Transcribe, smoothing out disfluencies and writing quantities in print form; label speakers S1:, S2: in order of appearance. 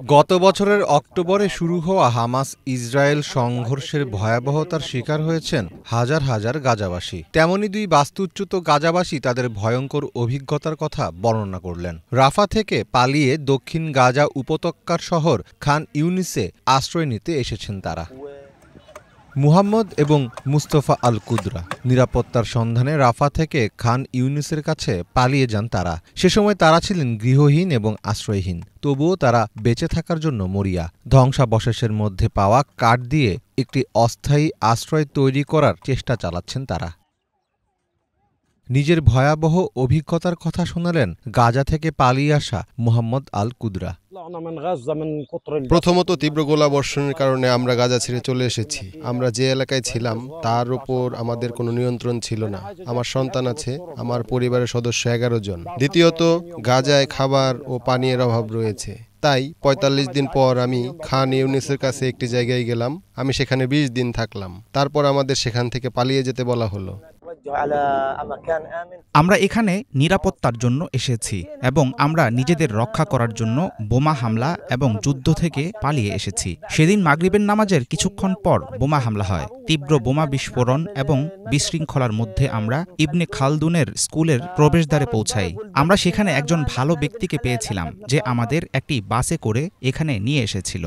S1: গত বছরের অক্টোবরে শুরু হওয়া হামাস ইসরায়েল সংঘর্ষের ভয়াবহতার শিকার হয়েছেন হাজার হাজার গাজাবাসী। তেমনি দুই বাস্তুচ্যুত গাজাবাসী তাদের ভয়ঙ্কর অভিজ্ঞতার কথা বর্ণনা করলেন। রাফা থেকে পালিয়ে দক্ষিণ গাজা উপত্যকার শহর খান ইউনিসে আশ্রয় নিতে এসেছেন তারা। মুহাম্মদ এবং মুস্তফা আল কুদরা নিরাপত্তার সন্ধানে রাফা থেকে খান ইউনিসের কাছে পালিয়ে যান তারা। সে সময় তারা ছিলেন গৃহহীন এবং আশ্রয়হীন, তবুও তারা বেঁচে থাকার জন্য মরিয়া। ধ্বংসাবশেষের মধ্যে পাওয়া কাঠ দিয়ে একটি অস্থায়ী আশ্রয় তৈরি করার চেষ্টা চালাচ্ছেন তারা। নিজের ভয়াবহ অভিজ্ঞতার কথা শোনালেন গাজা থেকে পালিয়ে আসা মুহাম্মদ আল কুদরা।
S2: প্রথমত তীব্র গোলাবর্ষণের কারণে আমরা গাজা ছেড়ে চলে এসেছি। আমরা যে এলাকায় ছিলাম তার উপর আমাদের কোনো নিয়ন্ত্রণ ছিল না। আমার সন্তান আছে, আমার পরিবারের সদস্য 11 জন। দ্বিতীয়ত, গাজায় খাবার ও পানীয়ের অভাব রয়েছে। তাই ৪৫ দিন পর আমি খান ইউনিসের কাছে একটি জায়গায় গেলাম। আমি সেখানে ২০ দিন থাকলাম। তারপর আমাদের সেখান থেকে পালিয়ে যেতে বলা হলো।
S3: আমরা এখানে নিরাপত্তার জন্য এসেছি এবং আমরা নিজেদের রক্ষা করার জন্য বোমা হামলা এবং যুদ্ধ থেকে পালিয়ে এসেছি। সেদিন মাগরিবের নামাজের কিছুক্ষণ পর বোমা হামলা হয়। তীব্র বোমা বিস্ফোরণ এবং বিশৃঙ্খলার মধ্যে আমরা ইবনে খালদুনের স্কুলের প্রবেশদ্বারে পৌঁছাই। আমরা সেখানে একজন ভালো ব্যক্তিকে পেয়েছিলাম যে আমাদের একটি বাসে করে এখানে নিয়ে এসেছিল।